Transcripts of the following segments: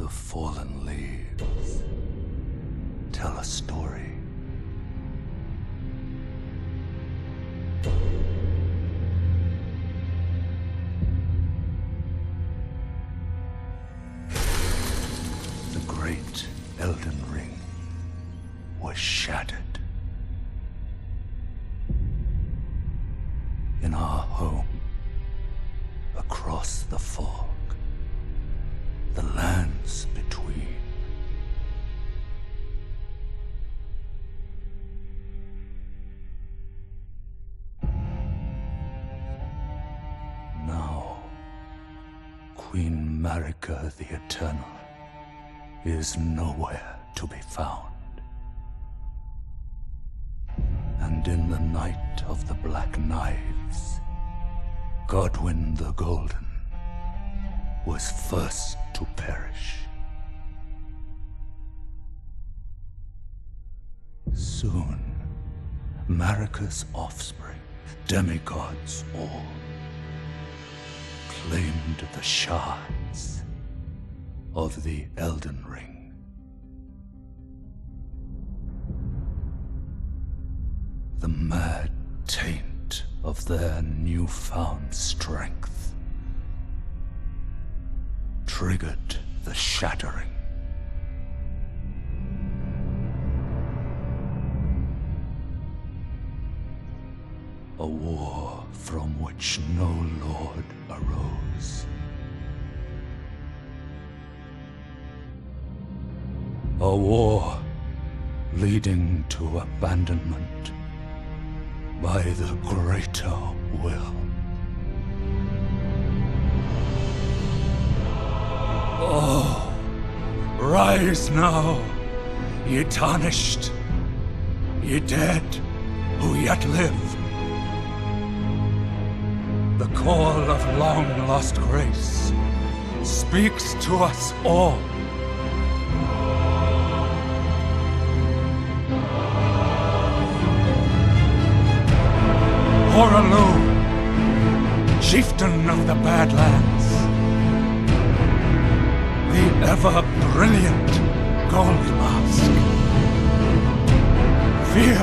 The fallen leaves tell a story. The great Elden Ring was shattered. In our home, across the fog, the lands between. Now, Queen Marika the Eternal is nowhere to be found. And in the night of the Black Knives, Godwyn the Golden was first to perish. Soon, Marika's offspring, demigods all, claimed the shards of the Elden Ring. The mad taint of their newfound strength triggered the shattering. A war from which no lord arose. A war leading to abandonment by the greater will. Oh, rise now, ye tarnished, ye dead who yet live. The call of long-lost grace speaks to us all. Horalu, chieftain of the Badlands, the ever-brilliant Gold Mask. Fear,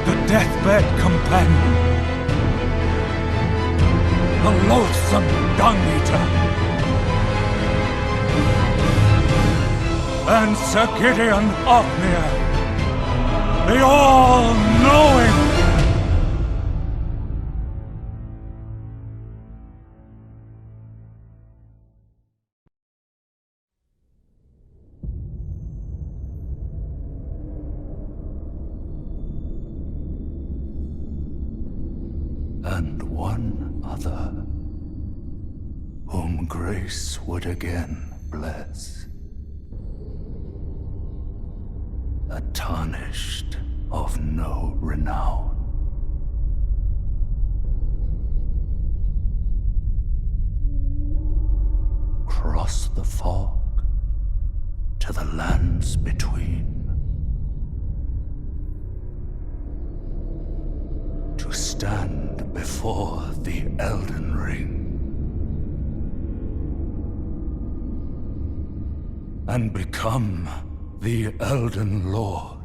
the deathbed companion, the loathsome dung-eater, and Sir Gideon Ofnir, the all-knowing. And one other, whom grace would again bless. A tarnished of no renown. Cross the fog to the lands between. To stand before the Elden Ring and become the Elden Lord.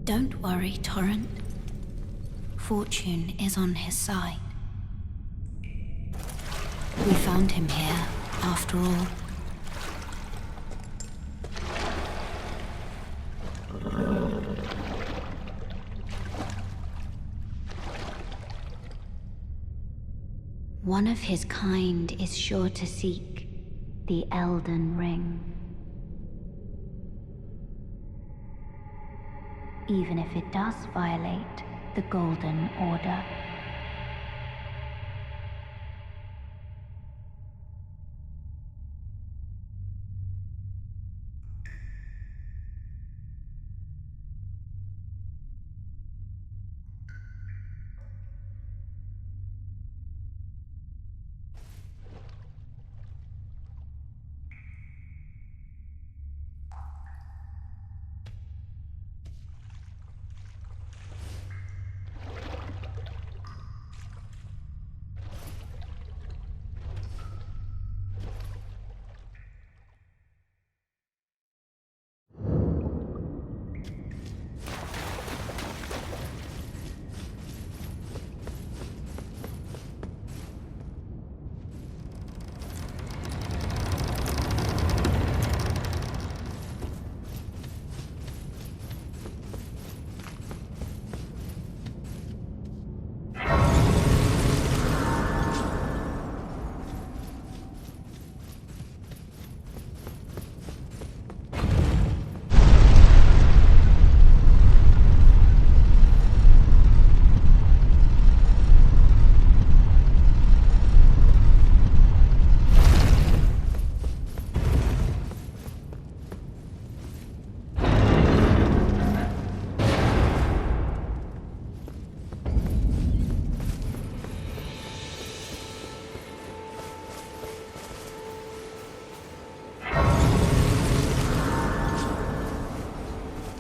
Don't worry, Torrent. Fortune is on his side. We found him here, after all. One of his kind is sure to seek the Elden Ring. Even if it does violate the Golden Order.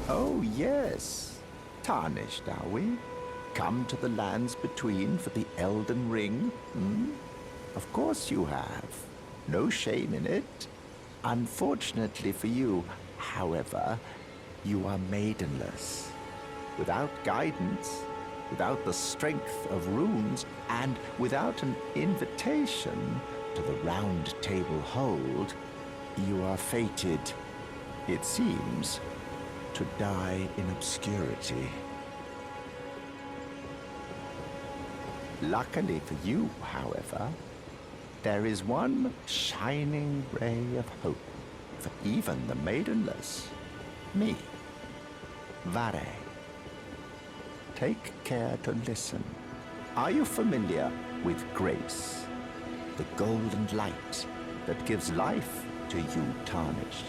Oh, yes. Tarnished, are we? Come to the lands between for the Elden Ring? Of course you have. No shame in it. Unfortunately for you, however, you are maidenless. Without guidance, without the strength of runes, and without an invitation to the Round Table Hold, you are fated, it seems, to die in obscurity. Luckily for you, however, there is one shining ray of hope for even the maidenless. Me, Vare. Take care to listen. Are you familiar with grace? The golden light that gives life to you tarnished.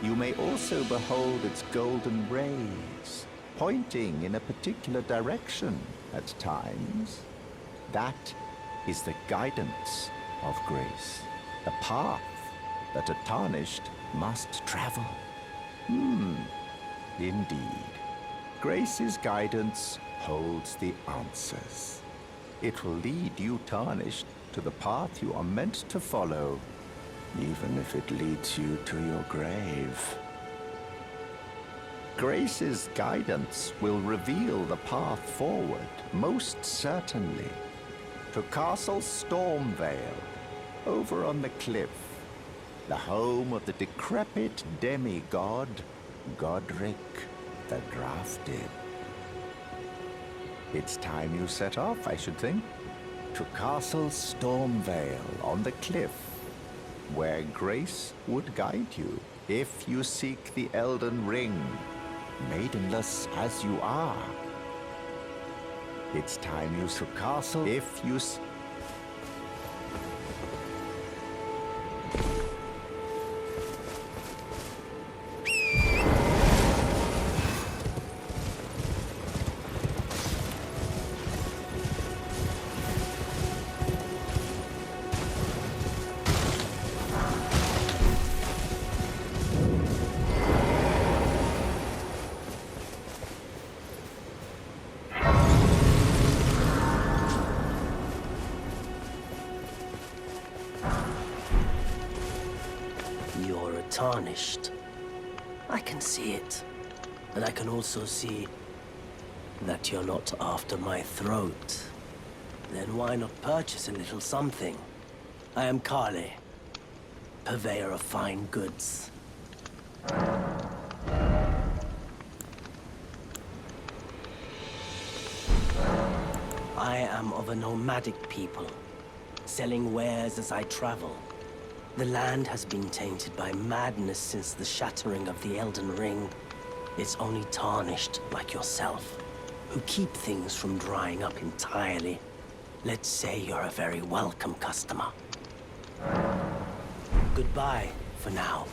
You may also behold its golden rays, pointing in a particular direction at times. That is the guidance of grace, the path that a tarnished must travel. Indeed. Grace's guidance holds the answers. It will lead you tarnished to the path you are meant to follow, even if it leads you to your grave. Grace's guidance will reveal the path forward, most certainly, to Castle Stormvale, over on the cliff, the home of the decrepit demigod, Godric the Drafted. It's time you set off, I should think, to Castle Stormvale on the cliff, where Grace would guide you if you seek the Elden Ring, maidenless as you are. It's time you to Castle if you You're tarnished. I can see it. And I can also see that you're not after my throat. Then why not purchase a little something? I am Carly, purveyor of fine goods. I am of a nomadic people, selling wares as I travel. The land has been tainted by madness since the shattering of the Elden Ring. It's only tarnished like yourself, who keep things from drying up entirely. Let's say you're a very welcome customer. Goodbye for now.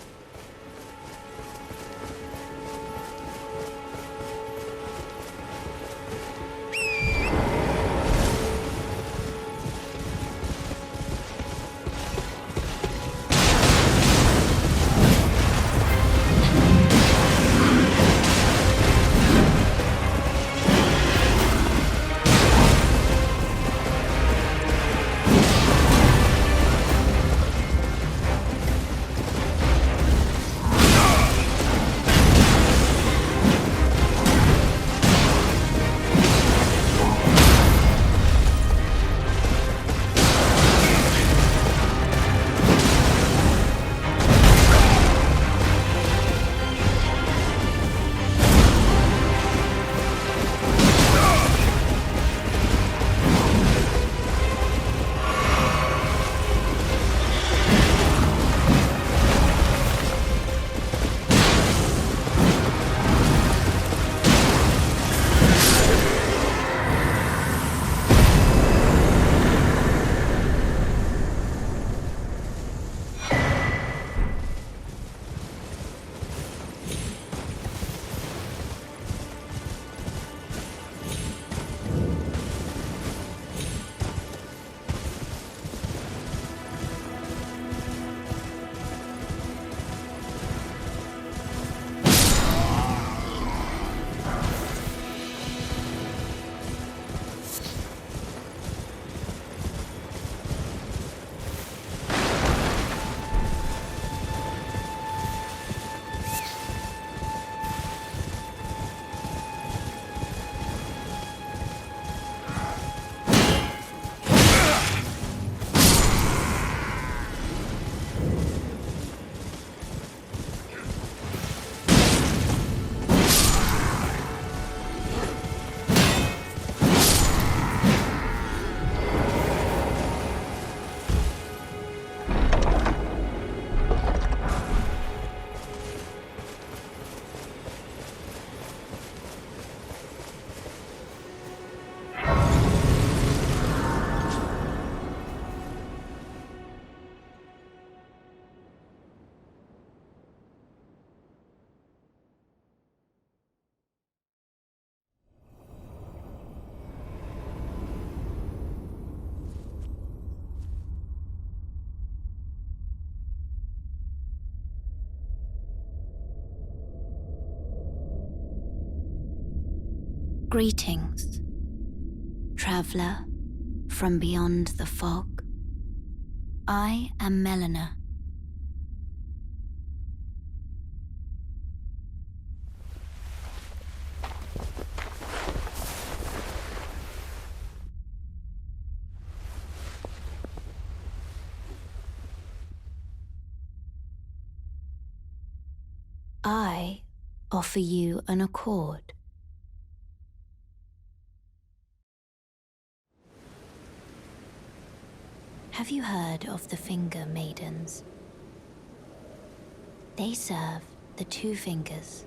Greetings, traveler from beyond the fog. I am Melina. I offer you an accord. Have you heard of the Finger Maidens? They serve the Two Fingers,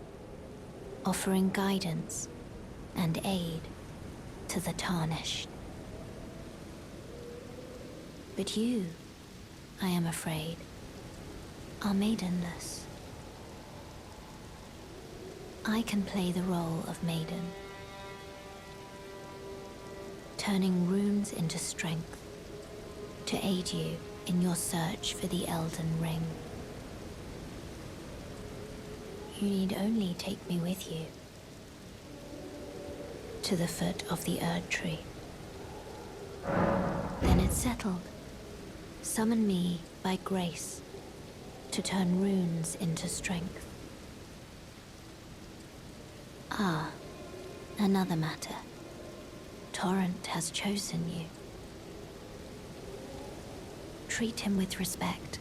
offering guidance and aid to the tarnished. But you, I am afraid, are maidenless. I can play the role of maiden, turning runes into strength to aid you in your search for the Elden Ring. You need only take me with you to the foot of the Erd Tree. Then it's settled. Summon me by grace to turn runes into strength. Ah, another matter. Torrent has chosen you. Treat him with respect.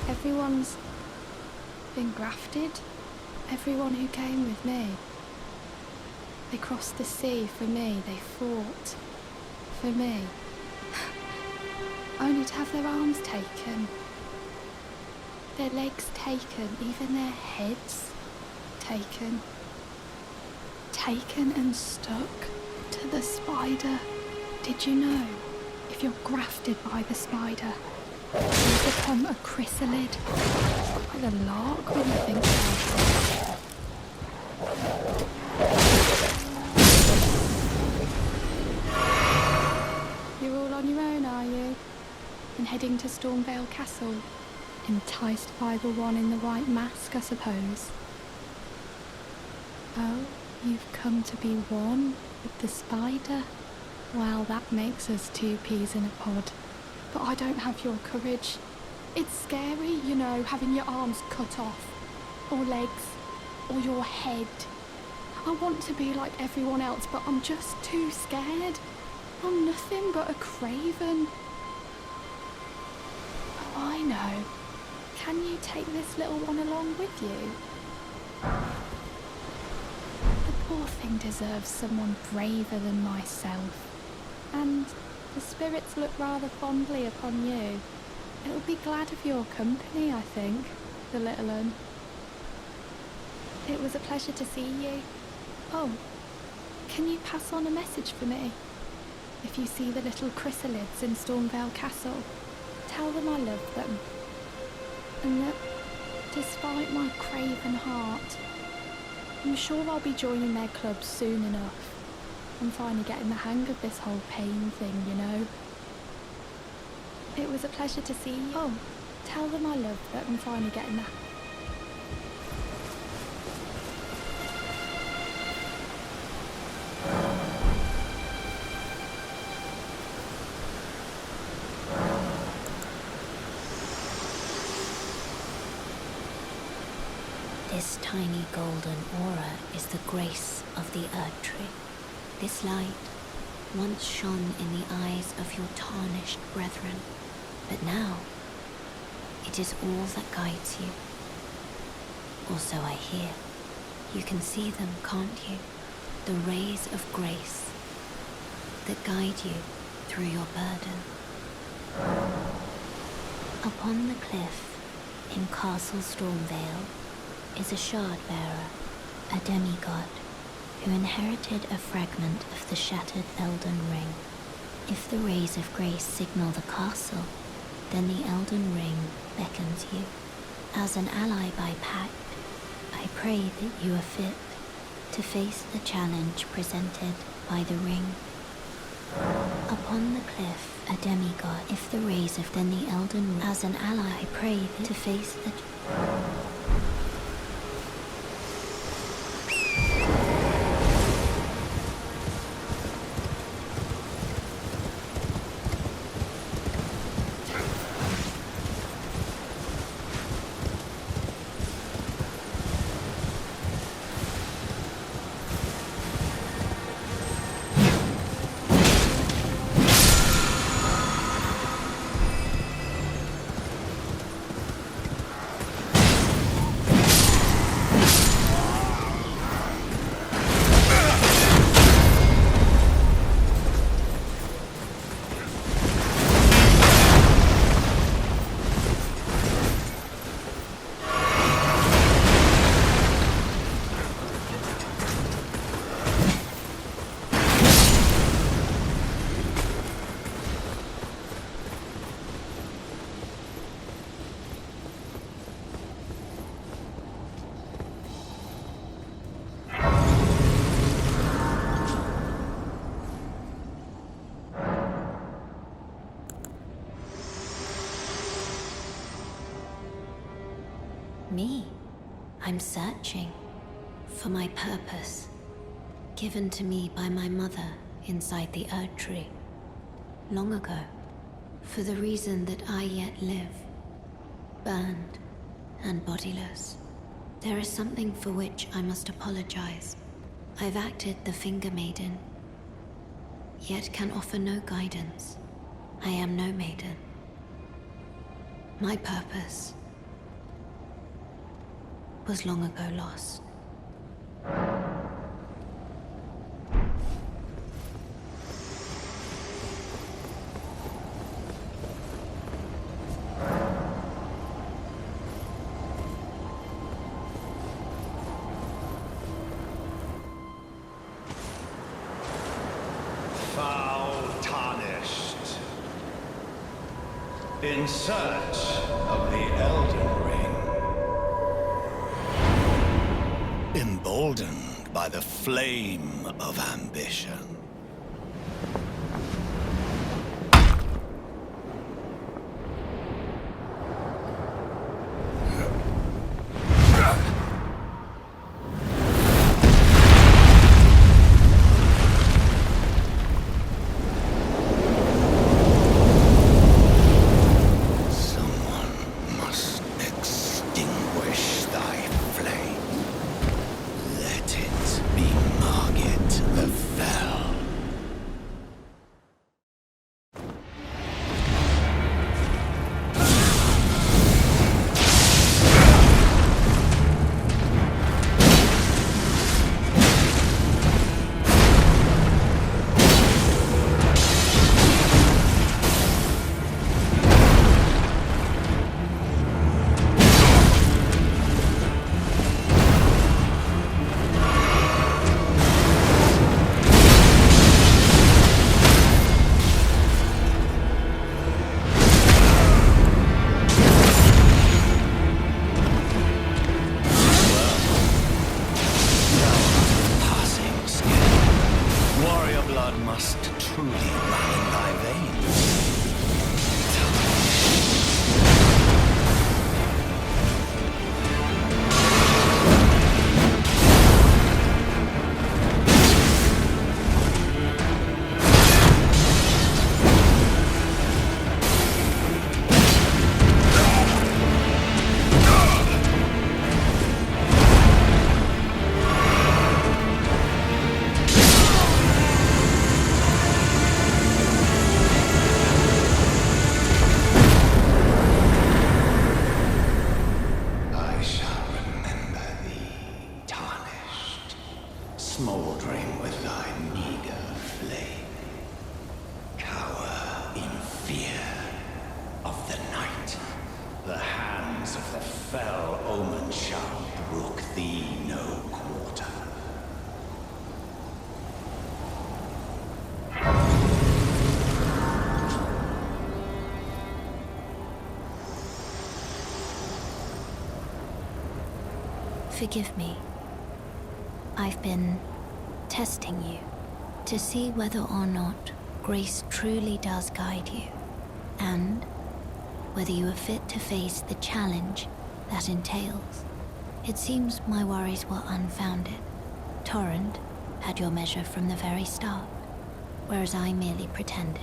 Everyone's been grafted? Everyone who came with me. They crossed the sea for me. They fought for me. Only to have their arms taken. Their legs taken. Even their heads taken. Taken and stuck to the spider. Did you know? If you're grafted by the spider, you become a chrysalid. Quite a lark when you think about it. You're all on your own, are you? And heading to Stormvale Castle? Enticed by the one in the white mask, I suppose. Oh, you've come to be one with the spider? Well, that makes us two peas in a pod. But I don't have your courage. It's scary, you know, having your arms cut off. Or legs. Or your head. I want to be like everyone else, but I'm just too scared. I'm nothing but a craven. Oh, I know. Can you take this little one along with you? The poor thing deserves someone braver than myself. And the spirits look rather fondly upon you. It'll be glad of your company, I think, the little un. It was a pleasure to see you. Oh, can you pass on a message for me? If you see the little chrysalids in Stormvale Castle, tell them I love them. And that, despite my craven heart, I'm sure I'll be joining their club soon enough. I'm finally getting the hang of this whole pain thing, you know. It was a pleasure to see you. Oh, tell them I love them. I'm finally getting the... This tiny golden aura is the grace of the Earth Tree. This light once shone in the eyes of your tarnished brethren, but now it is all that guides you. Or so I hear. You can see them, can't you? The rays of grace that guide you through your burden. Upon the cliff in Castle Stormvale is a shard bearer, a demigod, who inherited a fragment of the shattered Elden Ring. If the rays of grace signal the castle, then the Elden Ring beckons you. As an ally by pact, I pray that you are fit to face the challenge presented by the ring. Upon the cliff, a demigod, if the rays of then the Elden Ring. As an ally, I pray that to face the... Me? I'm searching for my purpose, given to me by my mother inside the Earth Tree, long ago, for the reason that I yet live, burned and bodiless. There is something for which I must apologize. I've acted the Finger Maiden, yet can offer no guidance. I am no maiden. My purpose was long ago lost. Foul tarnished. In search of the Elden Ring. Emboldened by the flame of ambition. Smoldering with thy meager flame, cower in fear of the night. The hands of the fell omen shall brook thee no quarter. Forgive me. I've been testing you to see whether or not grace truly does guide you, and whether you are fit to face the challenge that entails. It seems my worries were unfounded. Torrent had your measure from the very start, whereas I merely pretended.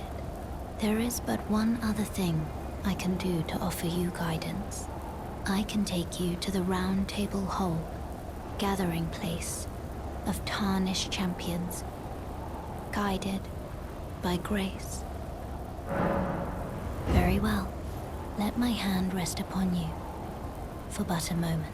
There is but one other thing I can do to offer you guidance. I can take you to the Round Table Hold, gathering place of tarnished champions, guided by grace. Very well. Let my hand rest upon you for but a moment.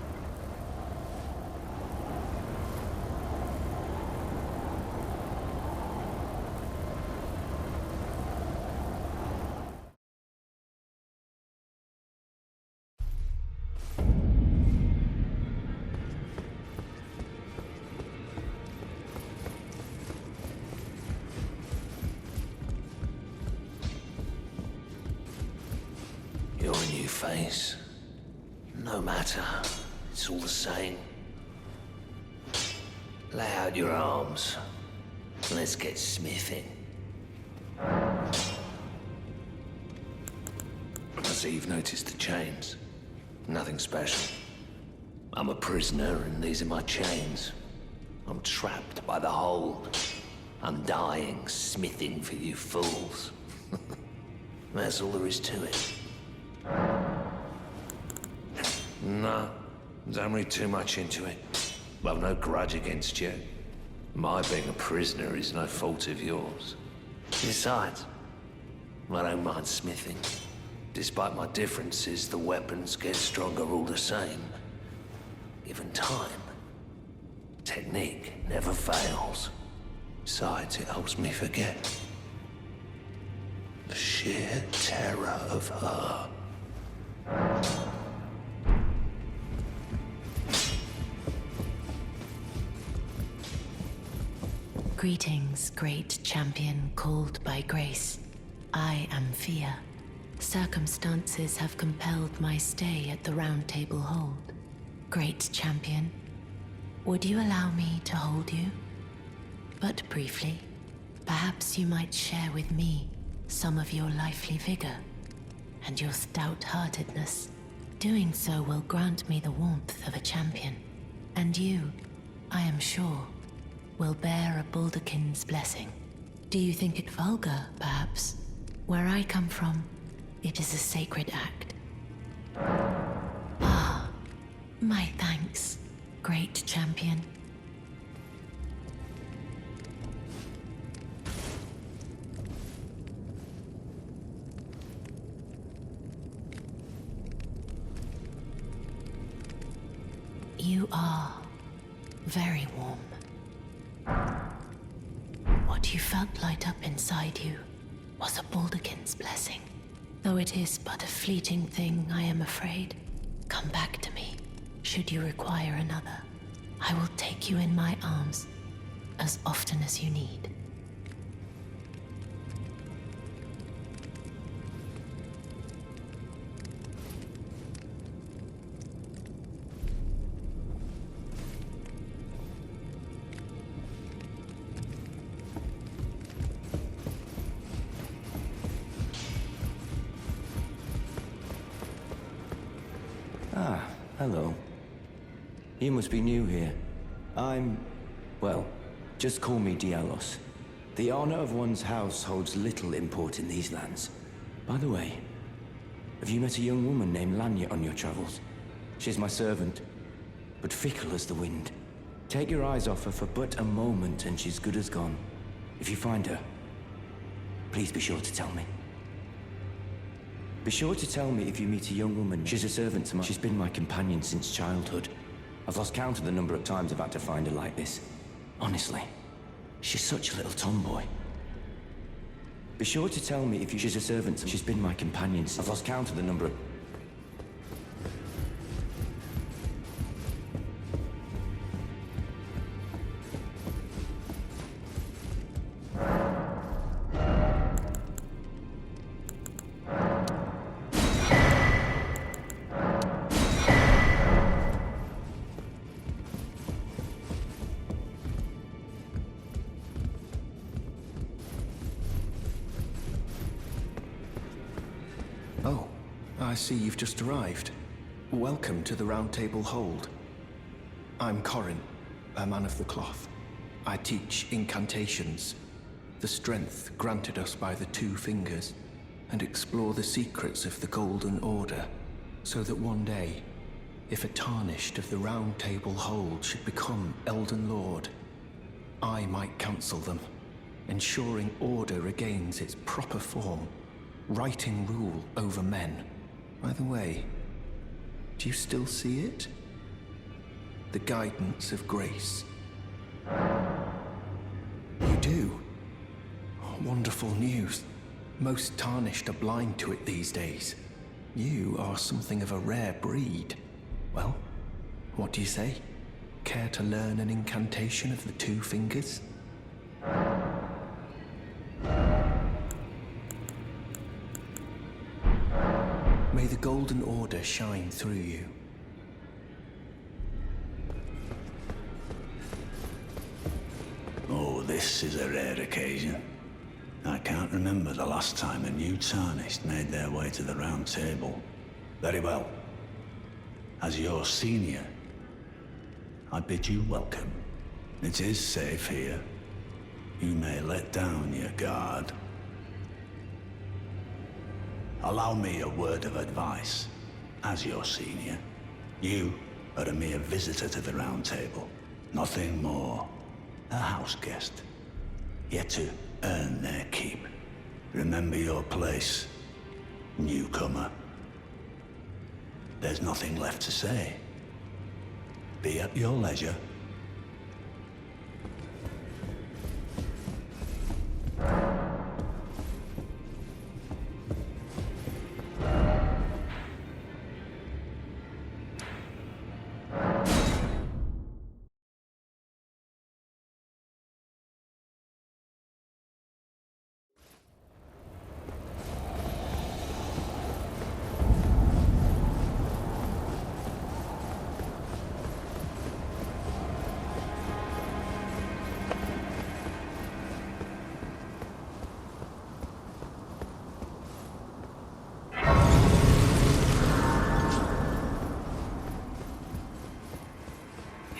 You're a new face. No matter. It's all the same. Lay out your arms. Let's get smithing. I see you've noticed the chains. Nothing special. I'm a prisoner and these are my chains. I'm trapped by the hold. I'm dying, smithing for you fools. That's all there is to it. No, don't read too much into it. I've no grudge against you. My being a prisoner is no fault of yours. Besides, I don't mind smithing. Despite my differences, the weapons get stronger all the same. given time. Technique never fails. Besides, it helps me forget the sheer terror of her. Greetings, great champion called by grace. I am Fear. Circumstances have compelled my stay at the Round Table Hold. Great champion, would you allow me to hold you? But briefly, perhaps you might share with me some of your lively vigor and your stout-heartedness. Doing so will grant me the warmth of a champion, and you, I am sure, will bear a Baldakin's blessing. Do you think it vulgar, perhaps? Where I come from, it is a sacred act. Ah, my thanks, great champion. You are very warm. What you felt light up inside you was a Baldakin's blessing. Though it is but a fleeting thing, I am afraid. Come back to me, should you require another. I will take you in my arms as often as you need. Ah, hello. You must be new here. Well, just call me Dialos. The honor of one's house holds little import in these lands. By the way, have you met a young woman named Lanya on your travels? She's my servant, but fickle as the wind. Take your eyes off her for but a moment and she's good as gone. If you find her, please be sure to tell me. Be sure to tell me if you meet a young woman. She's a servant to mine. She's been my companion since childhood. I've lost count of the number of times I've had to find her like this. Honestly, she's such a little tomboy. Be sure to tell me if she's a servant. She's been my companion. I've lost count of the number of... Oh, I see you've just arrived. Welcome to the Round Table Hold. I'm Corin, a man of the cloth. I teach incantations, the strength granted us by the Two Fingers, and explore the secrets of the Golden Order, so that one day, if a tarnished of the Round Table Hold should become Elden Lord, I might counsel them, ensuring order regains its proper form, righting rule over men. By the way, do you still see it? The guidance of grace. You do? Wonderful news. Most tarnished are blind to it these days. You are something of a rare breed. Well, what do you say? Care to learn an incantation of the Two Fingers? May the Golden Order shine through you. Oh, this is a rare occasion. I can't remember the last time a new Tarnished made their way to the Round Table. Very well. As your senior, I bid you welcome. It is safe here. You may let down your guard. Allow me a word of advice. As your senior, you are a mere visitor to the Round Table. Nothing more. A house guest. Yet to earn their keep. Remember your place, newcomer. There's nothing left to say. Be at your leisure.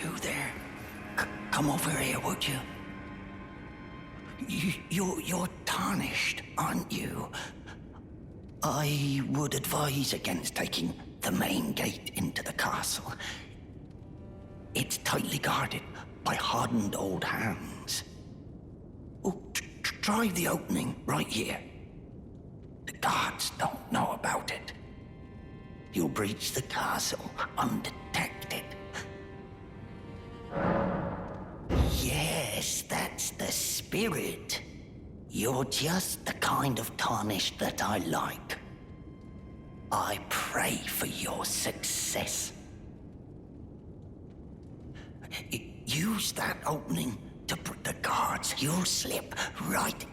You there? Come over here, would you? You're tarnished, aren't you? I would advise against taking the main gate into the castle. It's tightly guarded by hardened old hands. Oh, try the opening right here. The guards don't know about it. You'll breach the castle undetected. Yes, that's the spirit. You're just the kind of tarnished that I like. I pray for your success. Use that opening to put the guards. You'll slip right